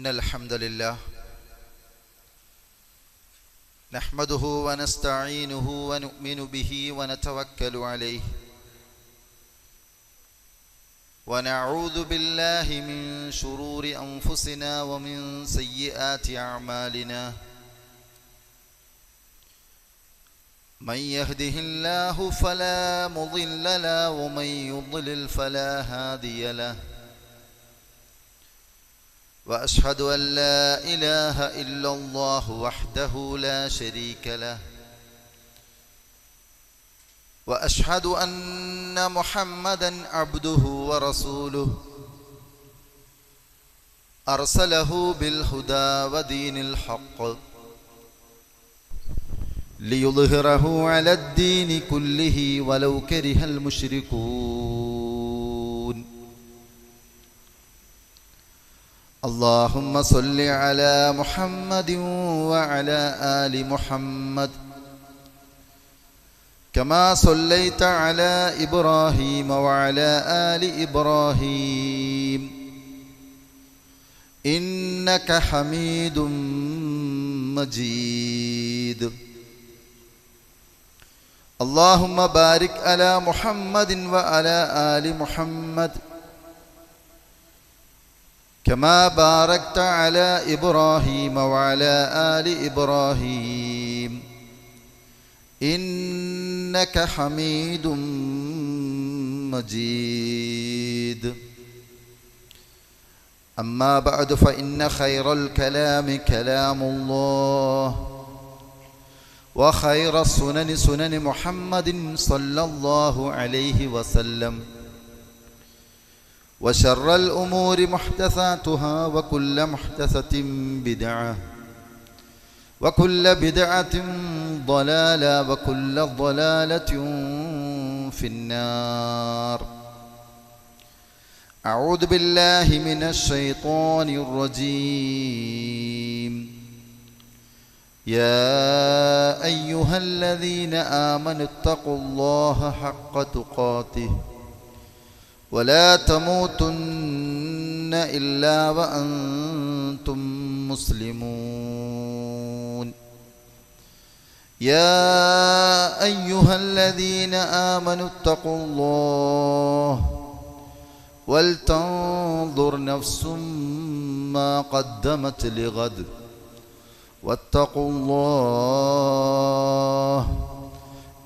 إن الحمد لله نحمده ونستعينه ونؤمن به ونتوكل عليه ونعوذ بالله من شرور أنفسنا ومن سيئات أعمالنا من يهده الله فلا مضل له ومن يضلل فلا هادي له وأشهد أن لا إله إلا الله وحده لا شريك له وأشهد أن محمدا عبده ورسوله أرسله بالهدى ودين الحق ليظهره على الدين كله ولو كره المشركون اللهم صل على محمد وعلى آل محمد كما صليت على إبراهيم وعلى آل إبراهيم إنك حميد مجيد اللهم بارك على محمد وعلى آل محمد كما باركت على إبراهيم وعلى آل إبراهيم إنك حميد مجيد أما بعد فإن خير الكلام كلام الله وخير السنن سنن محمد صلى الله عليه وسلم وشر الأمور محدثاتها وكل محدثة بدعة وكل بدعة ضلالة وكل ضلالة في النار أعوذ بالله من الشيطان الرجيم يا أيها الذين آمنوا اتقوا الله حق تقاته ولا تموتن إلا وأنتم مسلمون يا أيها الذين آمنوا اتقوا الله ولتنظر نفس ما قدمت لغد واتقوا الله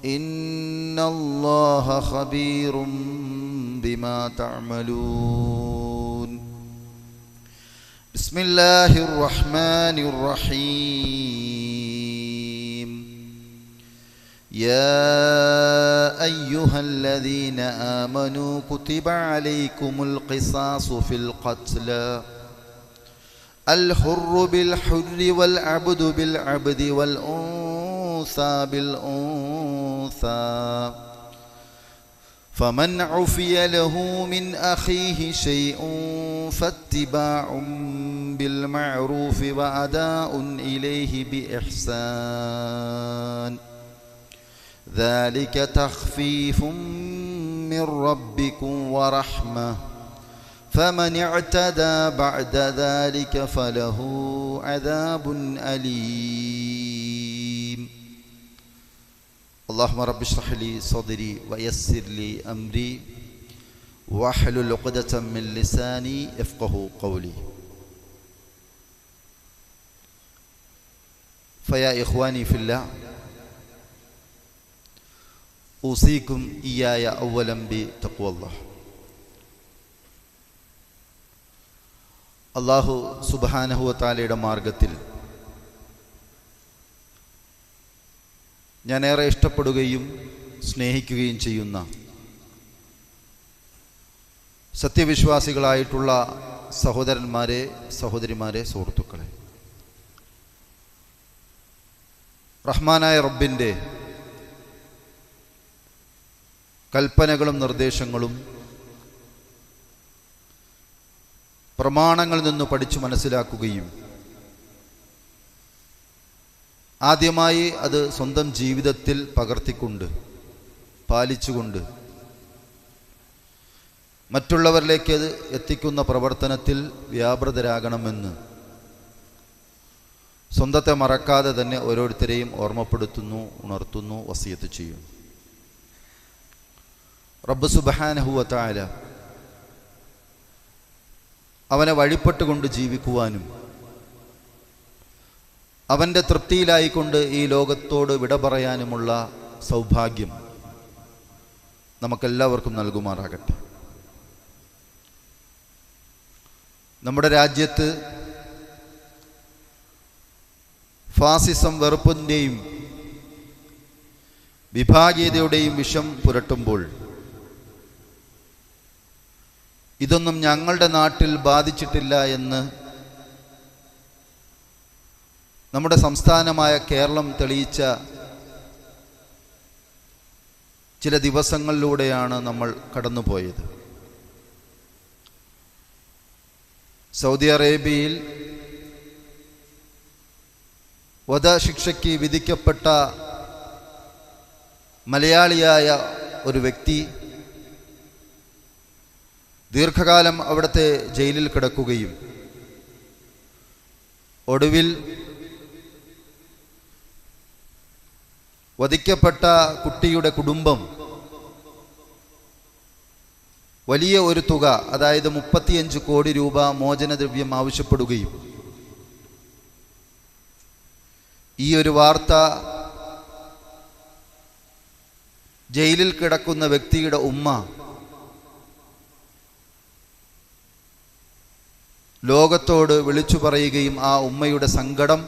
إن الله خبير بما تعملون بسم الله الرحمن الرحيم يا أيها الذين آمنوا كتب عليكم القصاص في القتلى الحر بالحر والعبد بالعبد والأنثى بالأنثى فمن عفي له من أخيه شيء فاتباع بالمعروف وأداء إليه بإحسان ذلك تخفيف من ربكم ورحمة فمن اعتدى بعد ذلك فله عذاب أليم اللهم رب اشرح لي صدري ويسر لي أمري واحلل عقدة من لساني يفقهوا قولي فيا إخواني في الله أوصيكم إياي أولا بتقوى الله അല്ലാഹു സുബ്ഹാനഹു വ തആലയുടെ മാർഗത്തിൽ ഞാനേറെ ഇഷ്ടപ്പെടുകയും സ്നേഹിക്കുകയും ചെയ്യുന്ന സത്യവിശ്വാസികളായിട്ടുള്ള സഹോദരന്മാരെ, സഹോദരിമാരെ, സുഹൃത്തുക്കളെ, റഹ്മാനായ റബ്ബിൻ്റെ കൽപ്പനകളും നിർദ്ദേശങ്ങളും പ്രമാണങ്ങളിൽ നിന്ന് പഠിച്ചു മനസ്സിലാക്കുകയും ആദ്യമായി അത് സ്വന്തം ജീവിതത്തിൽ പകർത്തിക്കൊണ്ട് പാലിച്ചുകൊണ്ട് മറ്റുള്ളവരിലേക്ക് അത് എത്തിക്കുന്ന പ്രവർത്തനത്തിൽ വ്യാപൃതരാകണമെന്ന് സ്വന്തത്തെ മറക്കാതെ തന്നെ ഓരോരുത്തരെയും ഓർമ്മപ്പെടുത്തുന്നു, ഉണർത്തുന്നു, വസിയത്ത് ചെയ്യുന്നു. റബ്ബ് സുബ്ഹാനഹു വ തആല അവനെ വഴിപ്പെട്ടുകൊണ്ട് ജീവിക്കുവാനും അവൻ്റെ തൃപ്തിയിലായിക്കൊണ്ട് ഈ ലോകത്തോട് വിട പറയാനുമുള്ള സൗഭാഗ്യം നമുക്കെല്ലാവർക്കും നൽകുമാറാകട്ടെ. നമ്മുടെ രാജ്യത്ത് ഫാസിസം വെറുപ്പിൻ്റെയും വിഭാഗീയതയുടെയും വിഷം പുരട്ടുമ്പോൾ ഇതൊന്നും ഞങ്ങളുടെ നാട്ടിൽ ബാധിച്ചിട്ടില്ല എന്ന് നമ്മുടെ സംസ്ഥാനമായ കേരളം തെളിയിച്ച ചില ദിവസങ്ങളിലൂടെയാണ് നമ്മൾ കടന്നുപോയത്. സൗദി അറേബ്യയിൽ വധശിക്ഷയ്ക്ക് വിധിക്കപ്പെട്ട മലയാളിയായ ഒരു വ്യക്തി ദീർഘകാലം അവിടുത്തെ ജയിലിൽ കിടക്കുകയും ഒടുവിൽ വധിക്കപ്പെട്ട കുട്ടിയുടെ കുടുംബം വലിയ ഒരു തുക, അതായത് 35 കോടി രൂപ മോചനദ്രവ്യം ആവശ്യപ്പെടുകയും ഈ ഒരു വാർത്ത ജയിലിൽ കിടക്കുന്ന വ്യക്തിയുടെ ഉമ്മ ലോകത്തോട് വിളിച്ചു പറയുകയും ആ ഉമ്മയുടെ സങ്കടം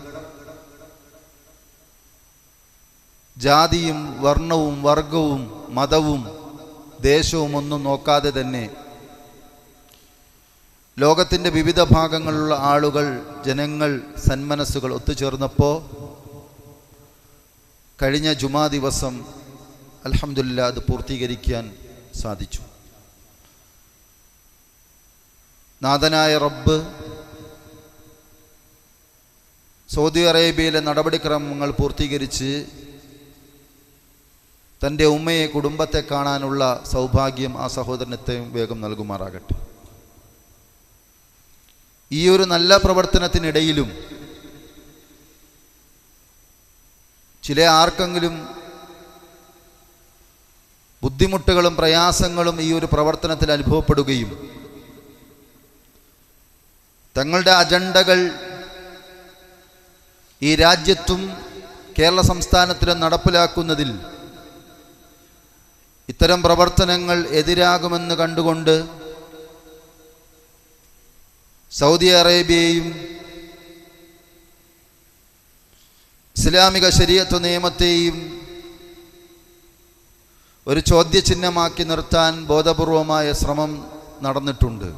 ജാതിയും വർണ്ണവും വർഗവും മതവും ദേശവും ഒന്നും നോക്കാതെ തന്നെ ലോകത്തിൻ്റെ വിവിധ ഭാഗങ്ങളിലുള്ള ആളുകൾ, ജനങ്ങൾ, സന്മനസ്സുകൾ ഒത്തുചേർന്നപ്പോൾ കഴിഞ്ഞ ജുമാ ദിവസം അൽഹംദുലില്ലാ അത് പൂർത്തീകരിക്കാൻ സാധിച്ചു. നാഥനായ റബ്ബ് സൗദി അറേബ്യയിലെ നടപടിക്രമങ്ങൾ പൂർത്തീകരിച്ച് തൻ്റെ ഉമ്മയെ, കുടുംബത്തെ കാണാനുള്ള സൗഭാഗ്യം ആ സഹോദരനത്തെ വേഗം നൽകുമാറാകട്ടെ. ഈ ഒരു നല്ല പ്രവർത്തനത്തിനിടയിലും ചില ആർക്കെങ്കിലും ബുദ്ധിമുട്ടുകളും പ്രയാസങ്ങളും ഈ ഒരു പ്രവർത്തനത്തിൽ അനുഭവപ്പെടുകയും തങ്ങളുടെ അജണ്ടകൾ ഈ രാജ്യത്തും കേരള സംസ്ഥാനത്തിലും നടപ്പിലാക്കുന്നതിൽ ഇത്തരം പ്രവർത്തനങ്ങൾ എതിരാകുമെന്ന് കണ്ടുകൊണ്ട് സൗദി അറേബ്യയെയും ഇസ്ലാമിക ശരീഅത്ത് നിയമത്തെയും ഒരു ചോദ്യചിഹ്നമാക്കി നിർത്താൻ ബോധപൂർവമായ ശ്രമം നടന്നിട്ടുണ്ട്.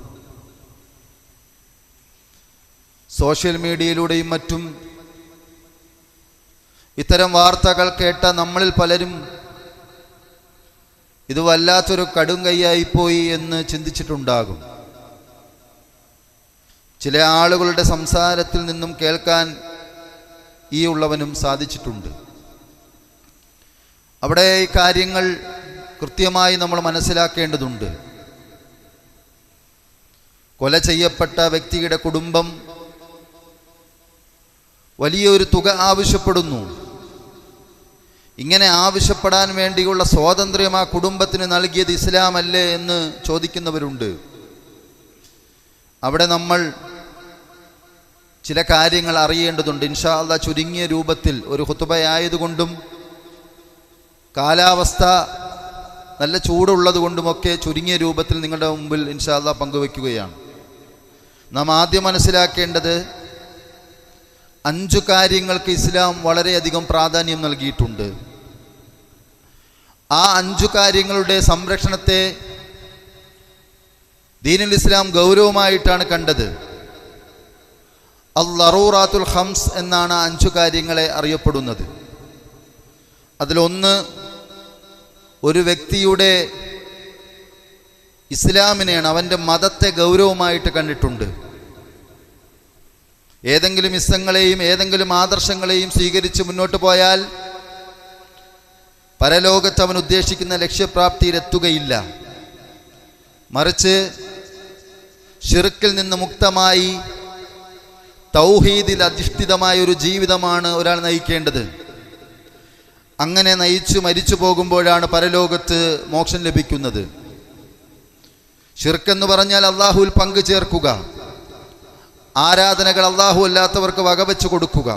സോഷ്യൽ മീഡിയയിലൂടെയും മറ്റും ഇത്തരം വാർത്തകൾ കേട്ട നമ്മളിൽ പലരും ഇത് വല്ലാത്തൊരു കടും കൈയായിപ്പോയി എന്ന് ചിന്തിച്ചിട്ടുണ്ടാകും. ചില ആളുകളുടെ സംസാരത്തിൽ നിന്നും കേൾക്കാൻ ഈ ഉള്ളവനും സാധിച്ചിട്ടുണ്ട്. അവിടെ ഈ കാര്യങ്ങൾ കൃത്യമായി നമ്മൾ മനസ്സിലാക്കേണ്ടതുണ്ട്. കൊല ചെയ്യപ്പെട്ട വ്യക്തിയുടെ കുടുംബം വലിയൊരു തുക ആവശ്യപ്പെടുന്നു. ഇങ്ങനെ ആവശ്യപ്പെടാൻ വേണ്ടിയുള്ള സ്വാതന്ത്ര്യം ആ കുടുംബത്തിന് നൽകിയത് ഇസ്ലാമല്ലേ എന്ന് ചോദിക്കുന്നവരുണ്ട്. അവിടെ നമ്മൾ ചില കാര്യങ്ങൾ അറിയേണ്ടതുണ്ട്. ഇൻഷാ അല്ലാഹ് ചുരുങ്ങിയ രൂപത്തിൽ ഒരു ഖുതുബയായതുകൊണ്ടും കാലാവസ്ഥ നല്ല ചൂടുള്ളത് കൊണ്ടുമൊക്കെ ചുരുങ്ങിയ രൂപത്തിൽ നിങ്ങളുടെ മുമ്പിൽ ഇൻഷാ അല്ലാഹ് പങ്കുവെക്കുകയാണ്. നാം ആദ്യം മനസ്സിലാക്കേണ്ടത് 5 കാര്യങ്ങൾക്ക് ഇസ്ലാം വളരെയധികം പ്രാധാന്യം നൽകിയിട്ടുണ്ട്. ആ 5 കാര്യങ്ങളുടെ സംരക്ഷണത്തെ ദീനുൽ ഇസ്ലാം ഗൗരവമായിട്ടാണ് കണ്ടത്. അൽ-ലറൂറാത്തുൽ ഖംസ് എന്നാണ് 5 കാര്യങ്ങളെ അറിയപ്പെടുന്നത്. അതിലൊന്ന് ഒരു വ്യക്തിയുടെ ഇസ്ലാമിനെയാണ്, അവൻ്റെ മതത്തെ ഗൗരവമായിട്ട് കണ്ടിട്ടുണ്ട്. ഏതെങ്കിലും ഇസ്സങ്ങളെയും ഏതെങ്കിലും ആദർശങ്ങളെയും സ്വീകരിച്ച് മുന്നോട്ട് പോയാൽ പരലോകത്ത് അവൻ ഉദ്ദേശിക്കുന്ന ലക്ഷ്യപ്രാപ്തിയിലെത്തുകയില്ല. മറിച്ച് ശിർക്കിൽ നിന്ന് മുക്തമായി തൗഹീദിൽ അധിഷ്ഠിതമായ ഒരു ജീവിതമാണ് ഒരാൾ നയിക്കേണ്ടത്. അങ്ങനെ നയിച്ചു മരിച്ചു പോകുമ്പോഴാണ് പരലോകത്ത് മോക്ഷം ലഭിക്കുന്നത്. ശിർക്ക് എന്ന് പറഞ്ഞാൽ അള്ളാഹുവിൽ പങ്കു ചേർക്കുക, ആരാധനകൾ അള്ളാഹു അല്ലാത്തവർക്ക് വകവെച്ച് കൊടുക്കുക.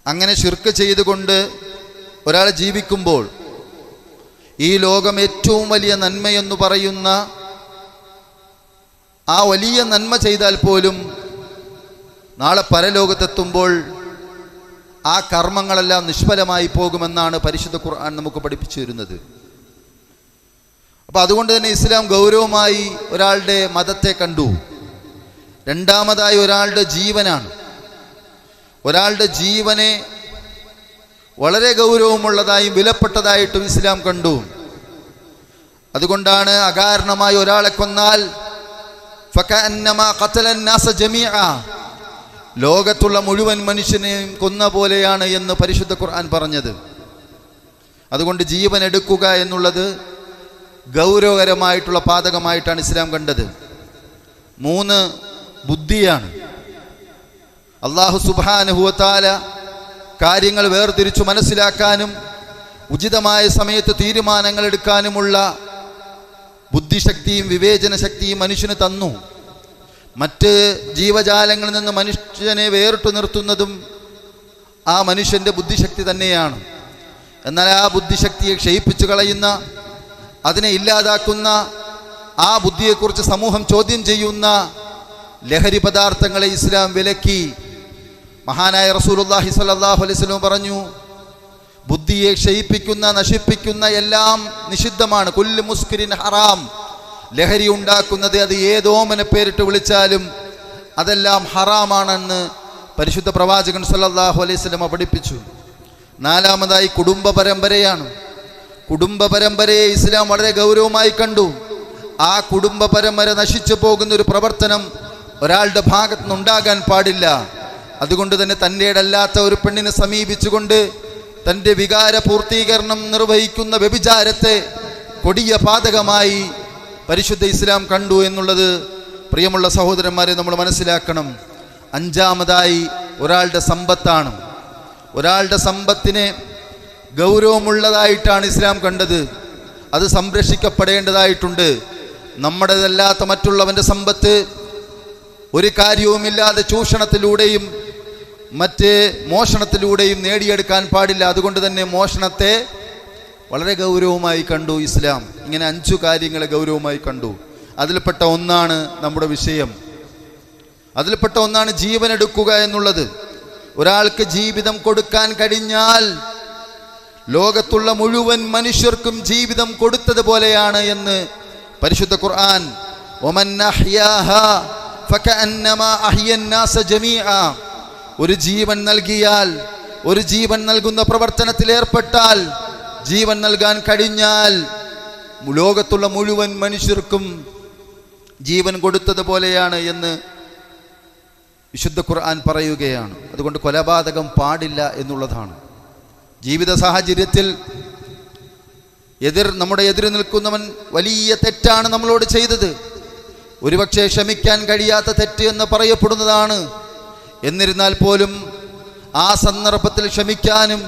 അങ്ങനെ ശിർക്ക് ചെയ്തുകൊണ്ട് ഒരാൾ ജീവിക്കുമ്പോൾ ഈ ലോകം ഏറ്റവും വലിയ നന്മയെന്ന് പറയുന്ന ആ വലിയ നന്മ ചെയ്താൽ പോലും നാളെ പരലോകത്തെത്തുമ്പോൾ ആ കർമ്മങ്ങളെല്ലാം നിഷ്ഫലമായി പോകുമെന്നാണ് പരിശുദ്ധ ഖുർആൻ നമുക്ക് പഠിപ്പിച്ചു തരുന്നത്. അപ്പോൾ അതുകൊണ്ട് തന്നെ ഇസ്ലാം ഗൗരവമായി ഒരാളുടെ മതത്തെ കണ്ടു. രണ്ടാമതായി ഒരാളുടെ ജീവനാണ്. ഒരാളുടെ ജീവനെ വളരെ ഗൗരവമുള്ളതായും വിലപ്പെട്ടതായിട്ടും ഇസ്ലാം കണ്ടു. അതുകൊണ്ടാണ് അകാരണമായി ഒരാളെ കൊന്നാൽ ഫകഅന്നമാ ഖതലൻ നാസ ജമീഅ, ലോകത്തുള്ള മുഴുവൻ മനുഷ്യനെയും കൊന്ന പോലെയാണ് എന്ന് പരിശുദ്ധ ഖുർആൻ പറഞ്ഞത്. അതുകൊണ്ട് ജീവൻ എടുക്കുക എന്നുള്ളത് ഗൗരവകരമായിട്ടുള്ള പാതകമായിട്ടാണ് ഇസ്ലാം കണ്ടത്. 3 ബുദ്ധിയാണ്. അല്ലാഹു സുബ്ഹാനഹു വ തആല കാര്യങ്ങൾ വേർതിരിച്ചു മനസ്സിലാക്കാനും ഉചിതമായ സമയത്ത് തീരുമാനങ്ങൾ എടുക്കാനുമുള്ള ബുദ്ധിശക്തിയും വിവേചന ശക്തിയും മനുഷ്യന് തന്നു. മറ്റ് ജീവജാലങ്ങളിൽ നിന്ന് മനുഷ്യനെ വേറിട്ടു നിർത്തുന്നതും ആ മനുഷ്യൻ്റെ ബുദ്ധിശക്തി തന്നെയാണ്. എന്നാൽ ആ ബുദ്ധിശക്തിയെ ക്ഷയിപ്പിച്ചു കളയുന്ന, അതിനെ ഇല്ലാതാക്കുന്ന, ആ ബുദ്ധിയെക്കുറിച്ച് സമൂഹം ചോദ്യം ചെയ്യുന്ന ലഹരി പദാർത്ഥങ്ങളെ ഇസ്ലാം വിലക്കി. മഹാനായ റസൂലുള്ളാഹി സ്വല്ലല്ലാഹു അലൈഹി വസല്ലം പറഞ്ഞു, ബുദ്ധിയെ ക്ഷയിപ്പിക്കുന്ന, നശിപ്പിക്കുന്ന എല്ലാം നിഷിദ്ധമാണ്. കുല്ലു മുസ്കിരിൻ ഹറാം, ലഹരി ഉണ്ടാക്കുന്നത് അത് ഏതോമന പേരിട്ട് വിളിച്ചാലും അതെല്ലാം ഹറാമാണെന്ന് പരിശുദ്ധ പ്രവാചകൻ സ്വല്ലല്ലാഹു അലൈഹി വസല്ലം പഠിപ്പിച്ചു. 4-മതായി കുടുംബ പരമ്പരയാണ്. കുടുംബ പരമ്പരയെ ഇസ്ലാം വളരെ ഗൗരവമായി കണ്ടു. ആ കുടുംബ പരമ്പര നശിച്ചു പോകുന്ന ഒരു പ്രവർത്തനം ഒരാളുടെ ഭാഗത്തു നിന്നുണ്ടാകാൻ പാടില്ല. അതുകൊണ്ട് തന്നെ തൻ്റെടല്ലാത്ത ഒരു പെണ്ണിനെ സമീപിച്ചുകൊണ്ട് തൻ്റെ വികാര പൂർത്തീകരണം നിർവഹിക്കുന്ന വ്യഭിചാരത്തെ കൊടിയ പാതകമായി പരിശുദ്ധ ഇസ്ലാം കണ്ടു എന്നുള്ളത് പ്രിയമുള്ള സഹോദരന്മാരെ നമ്മൾ മനസ്സിലാക്കണം. 5-മതായി ഒരാളുടെ സമ്പത്താണ്. ഒരാളുടെ സമ്പത്തിനെ ഗൗരവമുള്ളതായിട്ടാണ് ഇസ്ലാം കണ്ടത്. അത് സംരക്ഷിക്കപ്പെടേണ്ടതായിട്ടുണ്ട്. നമ്മുടേതല്ലാത്ത മറ്റുള്ളവൻ്റെ സമ്പത്ത് ഒരു കാര്യവുമില്ലാതെ ചൂഷണത്തിലൂടെയും മറ്റ് മോഷണത്തിലൂടെയും നേടിയെടുക്കാൻ പാടില്ല. അതുകൊണ്ട് തന്നെ മോഷണത്തെ വളരെ ഗൗരവമായി കണ്ടു ഇസ്ലാം. ഇങ്ങനെ 5 കാര്യങ്ങളെ ഗൗരവമായി കണ്ടു. അതിൽപ്പെട്ട ഒന്നാണ് നമ്മുടെ വിഷയം. അതിൽപ്പെട്ട ഒന്നാണ് ജീവൻ എടുക്കുക എന്നുള്ളത്. ഒരാൾക്ക് ജീവിതം കൊടുക്കാൻ കഴിഞ്ഞാൽ ലോകത്തുള്ള മുഴുവൻ മനുഷ്യർക്കും ജീവിതം കൊടുത്തതുപോലെയാണ് എന്ന് പരിശുദ്ധ ഖുർആൻ. വമൻ അഹ്യാഹാ ഫകഅന്നമാ അഹ്യന്നാസ ജമീഅ, ഒരു ജീവൻ നൽകിയാൽ, ഒരു ജീവൻ നൽകുന്ന പ്രവർത്തനത്തിൽ ഏർപ്പെട്ടാൽ, ജീവൻ നൽകാൻ കഴിഞ്ഞാൽ ലോകത്തുള്ള മുഴുവൻ മനുഷ്യർക്കും ജീവൻ കൊടുത്തതുപോലെയാണ് എന്ന് വിശുദ്ധ ഖുർആൻ പറയുകയാണ്. അതുകൊണ്ട് കൊലപാതകം പാടില്ല എന്നുള്ളതാണ്. ജീവിത സാഹചര്യത്തിൽ നമ്മുടെ എതിർ നിൽക്കുന്നവൻ വലിയ തെറ്റാണ് നമ്മളോട് ചെയ്തത്, ഒരുപക്ഷെ ക്ഷമിക്കാൻ കഴിയാത്ത തെറ്റ് എന്ന് പറയപ്പെടുന്നതാണ്. എന്നിരുന്നാൽ പോലും ആ സന്ദർഭത്തിൽ ക്ഷമിക്കാനും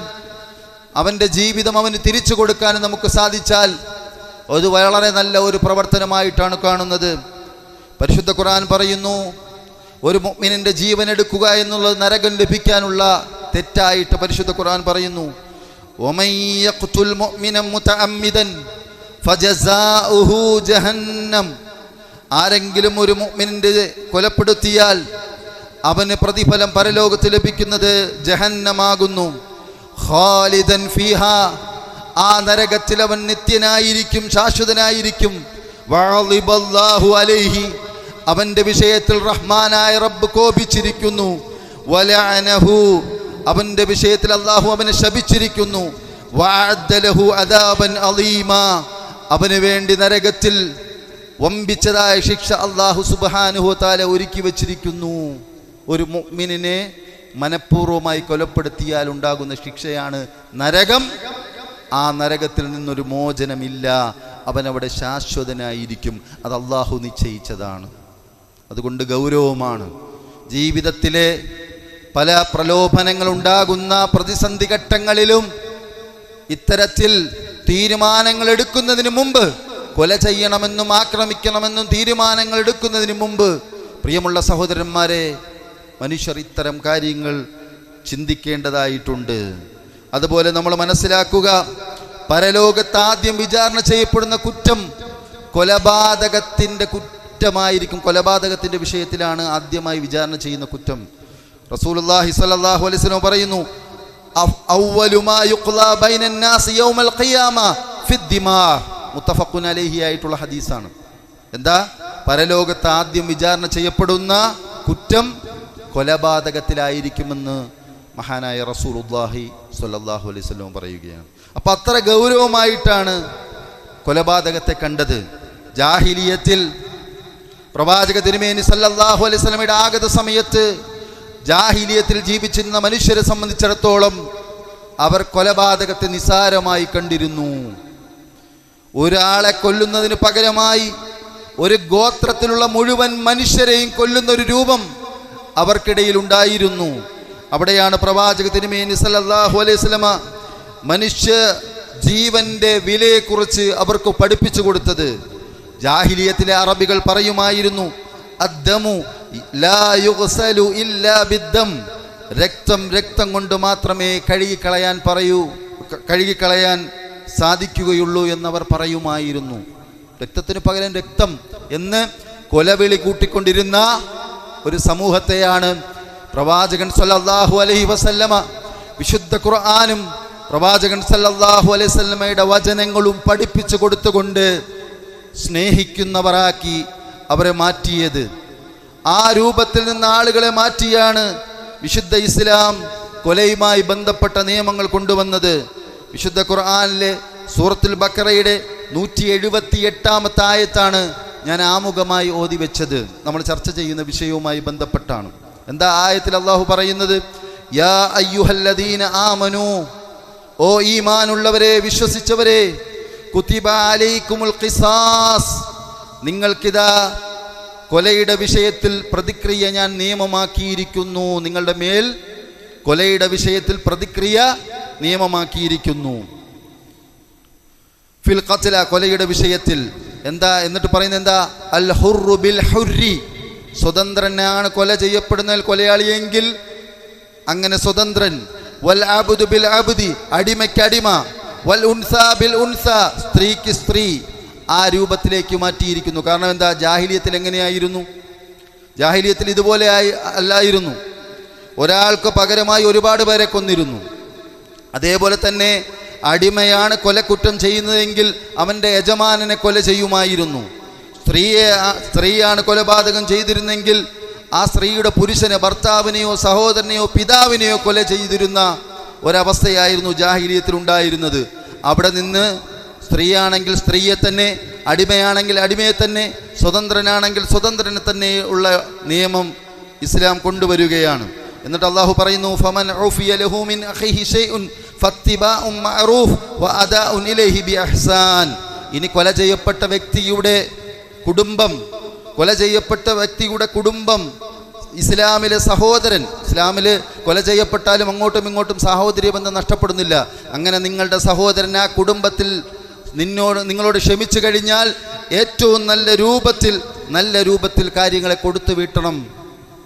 അവൻ്റെ ജീവിതം അവന് തിരിച്ചു കൊടുക്കാനും നമുക്ക് സാധിച്ചാൽ അത് വളരെ നല്ല ഒരു പ്രവർത്തനമായിട്ടാണ് കാണുന്നത്. പരിശുദ്ധ ഖുർആൻ പറയുന്നു, ഒരു മുഅ്മിനിന്റെ ജീവൻ എടുക്കുക എന്നുള്ളത് നരകം ലഭിക്കാനുള്ള തെറ്റായിട്ട് പരിശുദ്ധ ഖുർആൻ പറയുന്നു. വമൻ യഖ്തുൽ മുഅ്മിന മുതഅമ്മിദൻ ഫജസാഉഹു ജഹന്നം, ആരെങ്കിലും ഒരു മുഅ്മിനിന്റെ കൊലപ്പെടുത്തിയാൽ അവന് പ്രതിഫലം പരലോകത്ത് ലഭിക്കുന്നത് ജഹന്നമാകുന്നു. ഖാലിദൻ ഫീഹാ, ആ നരകത്തിൽ അവൻ നിത്യനായിരിക്കും, ശാശ്വതനായിരിക്കും. വഅളിബല്ലാഹു അലൈഹി, അവന്റെ വിഷയത്തിൽ റഹ്മാനായ റബ്ബ് കോപിച്ചിരിക്കുന്നു. വലഅനഹു, അവന്റെ വിഷയത്തിൽ അല്ലാഹു അവനെ ശപിച്ചിരിക്കുന്നു. വഅദ്ദ ലഹു അദാബൻ അളീമാ, അവന് വേണ്ടി നരകത്തിൽ വമ്പിച്ചതായ ശിക്ഷ അല്ലാഹു സുബ്ഹാനഹു വ തആല ഒരുക്കി വച്ചിരിക്കുന്നു. ഒരു മുഅ്മിനിനെ മനഃപൂർവ്വമായി കൊലപ്പെടുത്തിയാൽ ഉണ്ടാകുന്ന ശിക്ഷയാണ് നരകം. ആ നരകത്തിൽ നിന്നൊരു മോചനമില്ല, അവനവിടെ ശാശ്വതനായിരിക്കും. അത് അല്ലാഹു നിശ്ചയിച്ചതാണ്. അതുകൊണ്ട് ഗൗരവമാണ്. ജീവിതത്തിലെ പല പ്രലോഭനങ്ങളുണ്ടാകുന്ന പ്രതിസന്ധി ഘട്ടങ്ങളിലും ഇത്തരത്തിൽ തീരുമാനങ്ങൾ എടുക്കുന്നതിന് മുമ്പ്, കൊല ചെയ്യണമെന്നും ആക്രമിക്കണമെന്നും തീരുമാനങ്ങൾ എടുക്കുന്നതിന് മുമ്പ്, പ്രിയമുള്ള സഹോദരന്മാരെ, മനുഷ്യർ ഇത്തരം കാര്യങ്ങൾ ചിന്തിക്കേണ്ടതായിട്ടുണ്ട്. അതുപോലെ നമ്മൾ മനസ്സിലാക്കുക, പരലോകത്ത് ആദ്യം വിചാരണ ചെയ്യപ്പെടുന്ന കുറ്റം കൊലപാതകത്തിൻ്റെ കുറ്റമായിരിക്കും. കൊലപാതകത്തിൻ്റെ വിഷയത്തിലാണ് ആദ്യമായി വിചാരണ ചെയ്യുന്ന കുറ്റം. റസൂലുള്ളാഹി സ്വല്ലല്ലാഹു അലൈഹി വസല്ലം പറയുന്നു, അവ്വലു മാ യുഖ്ലാ ബൈനൻ നാസ് യൗമൽ ഖിയാമ ഫിദ്ദിമാ. മുത്തഫഖുൻ അലൈഹി ആയിട്ടുള്ള ഹദീസാണ്. എന്താ? പരലോകത്ത് ആദ്യം വിചാരണ ചെയ്യപ്പെടുന്ന കുറ്റം കൊലപാതകത്തിലായിരിക്കുമെന്ന് മഹാനായ റസൂലുള്ളാഹി സ്വല്ലല്ലാഹു അലൈഹി വസല്ലം പറയുകയാണ്. അപ്പം അത്ര ഗൗരവമായിട്ടാണ് കൊലപാതകത്തെ കണ്ടത്. ജാഹിലിയത്തിൽ പ്രവാചക തിരുമേനി സല്ലല്ലാഹു അലൈഹി വസല്ലമയുടെ ആഗത സമയത്ത് ജാഹിലിയത്തിൽ ജീവിച്ചിരുന്ന മനുഷ്യരെ സംബന്ധിച്ചിടത്തോളം അവർ കൊലപാതകത്തെ നിസാരമായി കണ്ടിരുന്നു. ഒരാളെ കൊല്ലുന്നതിന് പകരമായി ഒരു ഗോത്രത്തിലുള്ള മുഴുവൻ മനുഷ്യരെയും കൊല്ലുന്ന ഒരു രൂപം അവർക്കിടയിൽ ഉണ്ടായിരുന്നു. അവിടെയാണ് പ്രവാചക തിരുമേനി സല്ലല്ലാഹു അലൈഹി വസല്ലമ മനുഷ്യ ജീവന്റെ വിലയെക്കുറിച്ച് അവർക്ക് പഠിപ്പിച്ചു കൊടുത്തത്. ജാഹിലിയത്തിലെ അറബികൾ പറയുമായിരുന്നു, അദ്ദമു ലാ യുഗ്സലു ഇല്ലാ ബിദ്ദം. രക്തം കൊണ്ട് മാത്രമേ കഴുകിക്കളയാൻ സാധിക്കുകയുള്ളൂ എന്നവർ പറയുമായിരുന്നു. രക്തത്തിന് പകരം രക്തം എന്ന് കൊലവിളി കൂട്ടിക്കൊണ്ടിരുന്ന ഒരു സമൂഹത്തെയാണ് പ്രവാചകൻ സല്ലല്ലാഹു അലൈഹി വസല്ലമ വിശുദ്ധ ഖുർആനും പ്രവാചകൻ സല്ലല്ലാഹു അലൈഹി വസല്ലമയുടെ വചനങ്ങളും പഠിപ്പിച്ചു കൊടുത്തുകൊണ്ട് സ്നേഹിക്കുന്നവരാക്കി അവരെ മാറ്റിയത്. ആ രൂപത്തിൽ നിന്ന് ആളുകളെ മാറ്റിയാണ് വിശുദ്ധ ഇസ്ലാം കൊലയുമായി ബന്ധപ്പെട്ട നിയമങ്ങൾ കൊണ്ടുവന്നത്. വിശുദ്ധ ഖുർആനിലെ സൂറത്തുൽ ബഖറയുടെ 178 ആയത്താണ് ഞാൻ ആമുഖമായി ഓതി വെച്ചത്. നമ്മൾ ചർച്ച ചെയ്യുന്ന വിഷയവുമായി ബന്ധപ്പെട്ടാണ്. എന്താ ആയത്തിൽ അള്ളാഹു പറയുന്നത്? യാ അയ്യുഹല്ലദീന ആമനൂ, ഓ ഈമാനുള്ളവരെ, വിശ്വസിച്ചവരെ, കുതിബ അലൈക്കുമുൽ ഖിസാസ്, നിങ്ങൾക്കിതാ കൊലയുടെ വിഷയത്തിൽ പ്രതിക്രിയ ഞാൻ നിയമമാക്കിയിരിക്കുന്നു. നിങ്ങളുടെ മേൽ കൊലയുടെ വിഷയത്തിൽ പ്രതിക്രിയ നിയമമാക്കിയിരിക്കുന്നു. ഫിൽ ഖത്ല, കൊലയുടെ വിഷയത്തിൽ. എന്താ എന്നിട്ട് പറയുന്നത്? എന്താ? അൽ ഹുർറു ബിൽ ഹുർരി, സ്വതന്ത്രനാണ് കൊല ചെയ്യപ്പെടുന്ന കൊലയാളിയെങ്കിൽ അങ്ങനെ സ്വതന്ത്രൻ. വൽ അബ്ദു ബിൽ അബ്ദി, അടിമയ്ക്ക് അടിമ. വൽ ഉൻസാ ബിൽ ഉൻസാ, സ്ത്രീക്ക് സ്ത്രീ. ആ രൂപത്തിലേക്ക് മാറ്റിയിരിക്കുന്നു. കാരണം എന്താ? ജാഹിലിയത്തിൽ എങ്ങനെയായിരുന്നു? ജാഹിലിയത്തിൽ ഇതുപോലെ അല്ലായിരുന്നു. ഒരാൾക്ക് പകരമായി ഒരുപാട് പേരെ കൊന്നിരുന്നു. അതേപോലെ തന്നെ അടിമയാണ് കൊലക്കുറ്റം ചെയ്യുന്നതെങ്കിൽ അവൻ്റെ യജമാനനെ കൊല ചെയ്യുമായിരുന്നു. സ്ത്രീയാണ് കൊലപാതകം ചെയ്തിരുന്നെങ്കിൽ ആ സ്ത്രീയുടെ പുരുഷനെ, ഭർത്താവിനെയോ സഹോദരനെയോ പിതാവിനെയോ കൊല ചെയ്തിരുന്ന ഒരവസ്ഥയായിരുന്നു ജാഹിലിയത്തിൽ ഉണ്ടായിരുന്നത്. അവിടെ നിന്ന് സ്ത്രീയാണെങ്കിൽ സ്ത്രീയെ തന്നെ, അടിമയാണെങ്കിൽ അടിമയെ തന്നെ, സ്വതന്ത്രനാണെങ്കിൽ സ്വതന്ത്രനെ തന്നെ ഉള്ള നിയമം ഇസ്ലാം കൊണ്ടുവരികയാണ്. എന്നിട്ട് അള്ളാഹു പറയുന്നു, ഫമൻ ഉഫിയ ലഹു മിൻ അഖിഹി ഷൈഉൻ ഫത്തിബാഉൻ മഅറൂഫ് വഅദാഉൻ ഇലൈഹി ബിഇഹ്സാൻ. ഇനി കൊല ചെയ്യപ്പെട്ട വ്യക്തിയുടെ കുടുംബം, ഇസ്ലാമിലെ സഹോദരൻ, ഇസ്ലാമിൽ കൊല ചെയ്യപ്പെട്ടാലും അങ്ങോട്ടും ഇങ്ങോട്ടും സാഹോദര്യ ബന്ധം നഷ്ടപ്പെടുന്നില്ല. അങ്ങനെ നിങ്ങളുടെ സഹോദരൻ ആ കുടുംബത്തിൽ നിങ്ങളോട് ക്ഷമിച്ചു കഴിഞ്ഞാൽ ഏറ്റവും നല്ല രൂപത്തിൽ കാര്യങ്ങളെ കൊടുത്തു വീട്ടണം.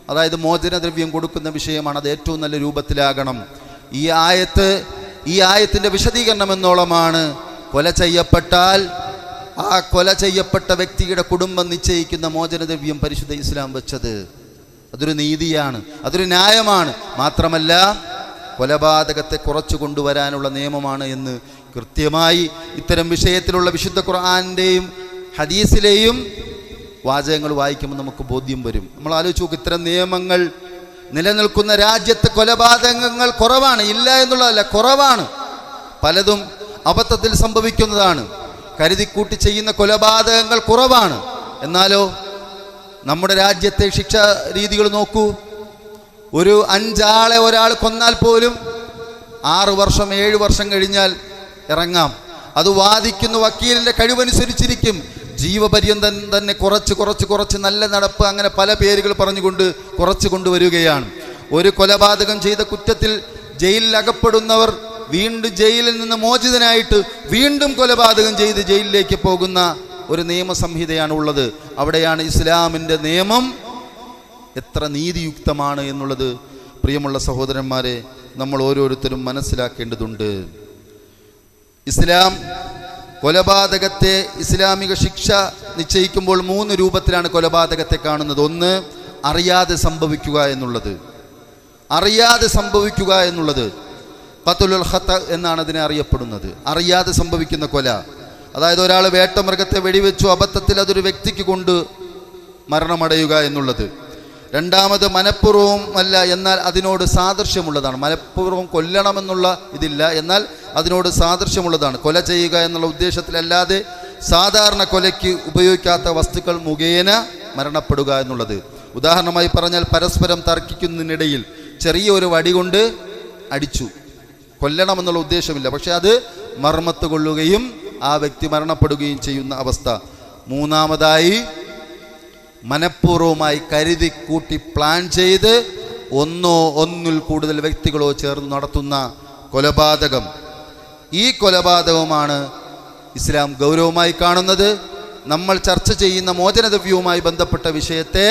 അതായത് മോചനദ്രവ്യം കൊടുക്കുന്ന വിഷയമാണ്. അത് ഏറ്റവും നല്ല രൂപത്തിലാകണം. ഈ ആയത്തിൻ്റെ വിശദീകരണം എന്നോളമാണ് കൊല ചെയ്യപ്പെട്ടാൽ ആ കൊല ചെയ്യപ്പെട്ട വ്യക്തിയുടെ കുടുംബം നിശ്ചയിക്കുന്ന മോചനദ്രവ്യം പരിശുദ്ധ ഇസ്ലാം വെച്ചത്. അതൊരു നീതിയാണ്, അതൊരു ന്യായമാണ്. മാത്രമല്ല കൊലപാതകത്തെ കുറച്ചു കൊണ്ടുവരാനുള്ള നിയമമാണ് എന്ന് കൃത്യമായി ഇത്തരം വിഷയത്തിലുള്ള വിശുദ്ധ ഖുർആനിൻ്റെയും ഹദീസിലെയും വാചകങ്ങൾ വായിക്കുമ്പോൾ നമുക്ക് ബോധ്യം വരും. നമ്മൾ ആലോചിച്ച് നോക്കും, ഇത്തരം നിയമങ്ങൾ നിലനിൽക്കുന്ന രാജ്യത്ത് കൊലപാതകങ്ങൾ കുറവാണ്. ഇല്ല എന്നുള്ളതല്ല, കുറവാണ്. പലതും അബദ്ധത്തിൽ സംഭവിക്കുന്നതാണ്. കരുതിക്കൂട്ടി ചെയ്യുന്ന കൊലപാതകങ്ങൾ കുറവാണ്. എന്നാലോ നമ്മുടെ രാജ്യത്തെ ശിക്ഷാ രീതികൾ നോക്കൂ. ഒരു 5 ആളെ ഒരാൾ കൊന്നാൽ പോലും 6 വർഷം 7 വർഷം കഴിഞ്ഞാൽ ഇറങ്ങാം. അത് വാദിക്കുന്ന വക്കീലിൻ്റെ കഴിവനുസരിച്ചിരിക്കും, ജീവപര്യന്തം തന്നെ കുറച്ച് നല്ല നടപ്പ്, അങ്ങനെ പല പേരുകൾ പറഞ്ഞുകൊണ്ട് കുറച്ച് കൊണ്ടുവരികയാണ്. ഒരു കൊലപാതകം ചെയ്ത കുറ്റത്തിൽ ജയിലിൽ അകപ്പെടുന്നവർ വീണ്ടും ജയിലിൽ നിന്ന് മോചിതനായിട്ട് വീണ്ടും കൊലപാതകം ചെയ്ത് ജയിലിലേക്ക് പോകുന്ന ഒരു നിയമസംഹിതയാണ് ഉള്ളത്. അവിടെയാണ് ഇസ്ലാമിൻ്റെ നിയമം എത്ര നീതിയുക്തമാണ് എന്നുള്ളത് പ്രിയമുള്ള സഹോദരന്മാരെ നമ്മൾ ഓരോരുത്തരും മനസ്സിലാക്കേണ്ടതുണ്ട്. ഇസ്ലാം കൊലപാതകത്തെ ഇസ്ലാമിക ശിക്ഷ നിശ്ചയിക്കുമ്പോൾ 3 രൂപത്തിലാണ് കൊലപാതകത്തെ കാണുന്നത്. ഒന്ന്, അറിയാതെ സംഭവിക്കുക എന്നുള്ളത് ഖത്ലുൽ ഖത എന്നാണ് അതിനെ അറിയപ്പെടുന്നത്. അറിയാതെ സംഭവിക്കുന്ന കൊല, അതായത് ഒരാൾ വേട്ടമൃഗത്തെ വെടിവെച്ചു, അബദ്ധത്തിൽ അതൊരു വ്യക്തിക്ക് കൊണ്ട് മരണമടയുക എന്നുള്ളത്. രണ്ടാമത് മനഃപൂർവ്വം അല്ല, എന്നാൽ അതിനോട് സാദൃശ്യമുള്ളതാണ്. മനഃപൂർവ്വം കൊല്ലണമെന്നുള്ള ഇതില്ല, എന്നാൽ അതിനോട് സാദൃശ്യമുള്ളതാണ്. കൊല ചെയ്യുക എന്നുള്ള ഉദ്ദേശത്തിലല്ലാതെ സാധാരണ കൊലയ്ക്ക് ഉപയോഗിക്കാത്ത വസ്തുക്കൾ മുഖേന മരണപ്പെടുക എന്നുള്ളത്. ഉദാഹരണമായി പറഞ്ഞാൽ, പരസ്പരം തർക്കിക്കുന്നതിനിടയിൽ ചെറിയ ഒരു വടി കൊണ്ട് അടിച്ചു, കൊല്ലണമെന്നുള്ള ഉദ്ദേശമില്ല, പക്ഷെ അത് മർമ്മത്ത് കൊള്ളുകയും ആ വ്യക്തി മരണപ്പെടുകയും ചെയ്യുന്ന അവസ്ഥ. മൂന്നാമതായി, മനഃപൂർവ്വമായി കരുതി കൂട്ടി പ്ലാൻ ചെയ്ത് ഒന്നിൽ കൂടുതൽ വ്യക്തികളോ ചേർന്ന് നടത്തുന്ന കൊലപാതകം. ഈ കൊലപാതകമാണ് ഇസ്ലാം ഗൗരവമായി കാണുന്നത്. നമ്മൾ ചർച്ച ചെയ്യുന്ന മോചനദ്രവ്യവുമായി ബന്ധപ്പെട്ട വിഷയത്തെ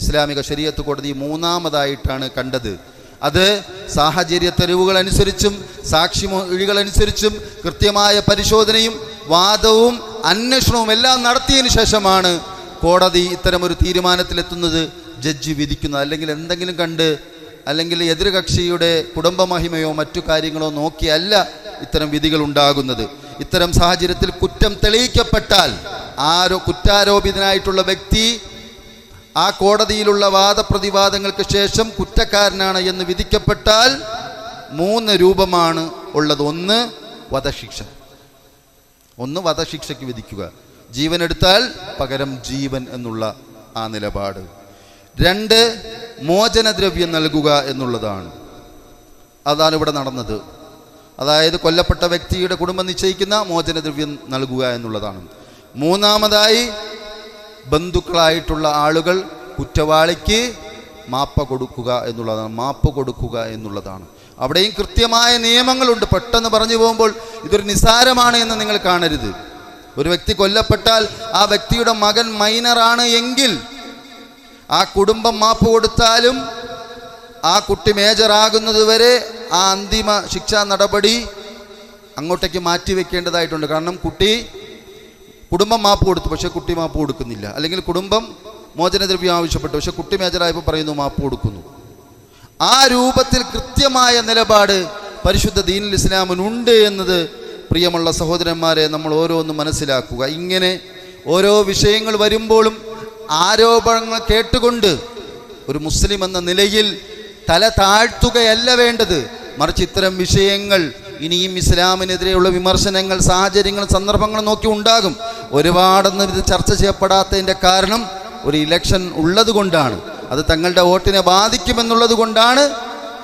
ഇസ്ലാമിക ശരീഅത്ത് കോടതി മൂന്നാമതായിട്ടാണ് കണ്ടത്. അത് സാഹചര്യ തെളിവുകളനുസരിച്ചും സാക്ഷിമൊഴികളനുസരിച്ചും കൃത്യമായ പരിശോധനയും വാദവും അന്വേഷണവും എല്ലാം നടത്തിയതിനു ശേഷമാണ് കോടതി ഇത്തരമൊരു തീരുമാനത്തിലെത്തുന്നത്, ജഡ്ജി വിധിക്കുന്നത്. അല്ലെങ്കിൽ എന്തെങ്കിലും കണ്ട്, അല്ലെങ്കിൽ എതിർകക്ഷിയുടെ കുടുംബമഹിമയോ മറ്റു കാര്യങ്ങളോ നോക്കിയല്ല ഇത്തരം വിധികൾ ഉണ്ടാകുന്നത്. ഇത്തരം സാഹചര്യത്തിൽ കുറ്റം തെളിയിക്കപ്പെട്ടാൽ കുറ്റാരോപിതനായിട്ടുള്ള വ്യക്തി ആ കോടതിയിലുള്ള വാദപ്രതിവാദങ്ങൾക്ക് ശേഷം കുറ്റക്കാരനാണ് എന്ന് വിധിക്കപ്പെട്ടാൽ 3 രൂപമാണ് ഉള്ളത്. ഒന്ന് വധശിക്ഷയ്ക്ക് വിധിക്കുക, ജീവനെടുത്താൽ പകരം ജീവൻ എന്നുള്ള ആ നിലപാട്. 2, മോചനദ്രവ്യം നൽകുക എന്നുള്ളതാണ്. അതാണ് ഇവിടെ നടന്നത്. അതായത് കൊല്ലപ്പെട്ട വ്യക്തിയുടെ കുടുംബം നിശ്ചയിക്കുന്ന മോചനദ്രവ്യം നൽകുക എന്നുള്ളതാണ്. മൂന്നാമതായി, ബന്ധുക്കളായിട്ടുള്ള ആളുകൾ കുറ്റവാളിക്ക് മാപ്പ് കൊടുക്കുക എന്നുള്ളതാണ്. അവിടെയും കൃത്യമായ നിയമങ്ങളുണ്ട്. പെട്ടെന്ന് പറഞ്ഞു പോകുമ്പോൾ ഇതൊരു നിസ്സാരമാണ് എന്ന് നിങ്ങൾ കാണരുത്. ഒരു വ്യക്തി കൊല്ലപ്പെട്ടാൽ ആ വ്യക്തിയുടെ മകൻ മൈനറാണ് എങ്കിൽ ആ കുടുംബം മാപ്പ് കൊടുത്താലും ആ കുട്ടി മേജറാകുന്നത് വരെ ആ അന്തിമ ശിക്ഷാ നടപടി അങ്ങോട്ടേക്ക് മാറ്റിവെക്കേണ്ടതായിട്ടുണ്ട്. കാരണം കുടുംബം മാപ്പ് കൊടുത്തു, പക്ഷെ കുട്ടി മാപ്പ് കൊടുക്കുന്നില്ല. അല്ലെങ്കിൽ കുടുംബം മോചനദ്രവ്യം ആവശ്യപ്പെട്ടു, പക്ഷെ കുട്ടി മേജറായപ്പോൾ പറയുന്നു മാപ്പ് കൊടുക്കുന്നു. ആ രൂപത്തിൽ കൃത്യമായ നിലപാട് പരിശുദ്ധ ദീനുൽ ഇസ്ലാമിനുണ്ട് എന്നത് പ്രിയമുള്ള സഹോദരന്മാരെ നമ്മൾ ഓരോന്നും മനസ്സിലാക്കുക. ഇങ്ങനെ ഓരോ വിഷയങ്ങൾ വരുമ്പോഴും ആരോപണങ്ങൾ കേട്ടുകൊണ്ട് ഒരു മുസ്ലിം എന്ന നിലയിൽ തല താഴ്ത്തുകയല്ല വേണ്ടത്. മറിച്ച് ഇത്തരം വിഷയങ്ങൾ ഇനിയും ഇസ്ലാമിനെതിരെയുള്ള വിമർശനങ്ങൾ, സാഹചര്യങ്ങൾ, സന്ദർഭങ്ങൾ നോക്കി ഉണ്ടാകും. ഒരുപാടൊന്നും ഇത് ചർച്ച ചെയ്യപ്പെടാത്തതിൻ്റെ കാരണം ഒരു ഇലക്ഷൻ ഉള്ളത് കൊണ്ടാണ്. അത് തങ്ങളുടെ വോട്ടിനെ ബാധിക്കുമെന്നുള്ളത് കൊണ്ടാണ്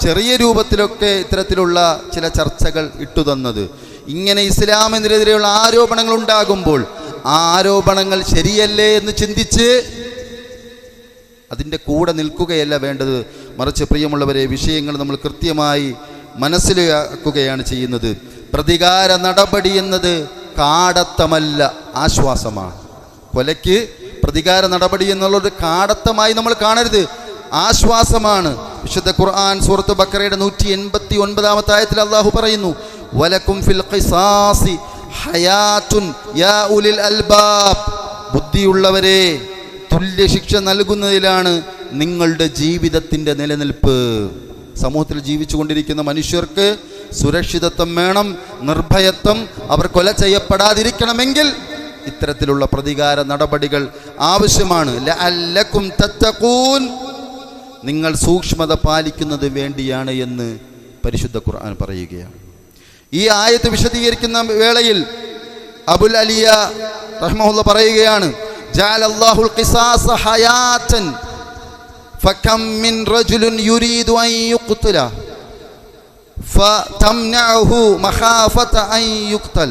ചെറിയ രൂപത്തിലൊക്കെ ഇത്തരത്തിലുള്ള ചില ചർച്ചകൾ ഇട്ടുതന്നത്. ഇങ്ങനെ ഇസ്ലാമിനെതിരെയുള്ള ആരോപണങ്ങൾ ഉണ്ടാകുമ്പോൾ ആ ആരോപണങ്ങൾ ശരിയല്ലേ എന്ന് ചിന്തിച്ച് അതിൻ്റെ കൂടെ നിൽക്കുകയല്ല വേണ്ടത്. മറിച്ച് പ്രിയമുള്ളവരെ, വിഷയങ്ങൾ നമ്മൾ കൃത്യമായി മനസ്സിലാക്കുകയാണ് ചെയ്യുന്നത്. പ്രതികാര നടപടി എന്നത് കാടത്തമല്ല, ആശ്വാസമാണ്. കൊലയ്ക്ക് പ്രതികാര നടപടി എന്നുള്ളത് കാടത്തമായി നമ്മൾ കാണരുത്, ആശ്വാസമാണ്. വിശുദ്ധ ഖുർആൻ സൂറത്ത് ബഖറയുടെ 189 ആയത്തിൽ അല്ലാഹു പറയുന്നു, വലക്കും ഫിൽ ഖിസാസി ഹയാത്തുൻ യാ ഉലിൽ അൽബാബ്. ബുദ്ധിയുള്ളവരെ, തുല്യ ശിക്ഷ നൽകുന്നതിലാണ് നിങ്ങളുടെ ജീവിതത്തിൻ്റെ നിലനിൽപ്പ്. സമൂഹത്തിൽ ജീവിച്ചു കൊണ്ടിരിക്കുന്ന മനുഷ്യർക്ക് സുരക്ഷിതത്വം വേണം, നിർഭയത്വം. അവർ കൊല ചെയ്യപ്പെടാതിരിക്കണമെങ്കിൽ ഇത്തരത്തിലുള്ള പ്രതികാര നടപടികൾ ആവശ്യമാണ്. ലഅല്ലക്കും തത്തഖൂൻ, നിങ്ങൾ സൂക്ഷ്മത പാലിക്കുന്നത് വേണ്ടിയാണ് എന്ന് പരിശുദ്ധ ഖുർആൻ പറയുകയാണ്. ഈ ആയത്ത് വിശദീകരിക്കുന്ന വേളയിൽ അബുൽ അലിയ റഹ്മഹുല്ലാഹ് പറയുകയാണ്, ജഅലല്ലാഹുൽ ഖിസാസ ഹയാതൻ ഫകം മിൻ റജുലിൻ യുരീദു അൻ യുഖ്തല ഫതംനഉഹു മഖാഫത അൻ യുഖ്തൽ.